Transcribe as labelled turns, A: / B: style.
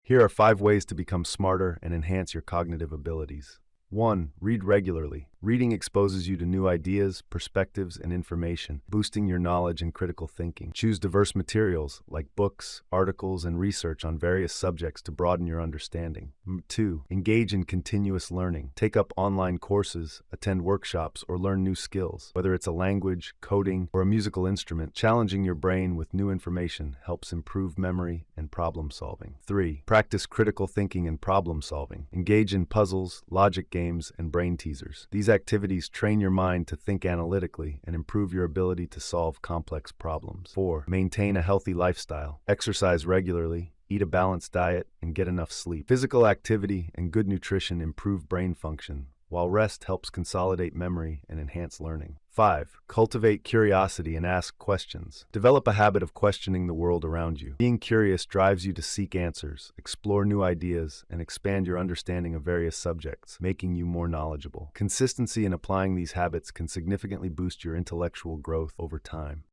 A: Here are 5 ways to become smarter and enhance your cognitive abilities. 1. Read regularly. Reading exposes you to new ideas, perspectives, and information, boosting your knowledge and critical thinking. Choose diverse materials like books, articles, and research on various subjects to broaden your understanding. 2. Engage in continuous learning. Take up online courses, attend workshops, or learn new skills. Whether it's a language, coding, or a musical instrument, challenging your brain with new information helps improve memory and problem solving. 3. Practice critical thinking and problem solving. Engage in puzzles, logic games, and brain teasers. These activities train your mind to think analytically and improve your ability to solve complex problems. 4. Maintain a healthy lifestyle. Exercise regularly, eat a balanced diet, and get enough sleep. Physical activity and good nutrition improve brain function, while rest helps consolidate memory and enhance learning. 5. Cultivate curiosity and ask questions. Develop a habit of questioning the world around you. Being curious drives you to seek answers, explore new ideas, and expand your understanding of various subjects, making you more knowledgeable. Consistency in applying these habits can significantly boost your intellectual growth over time.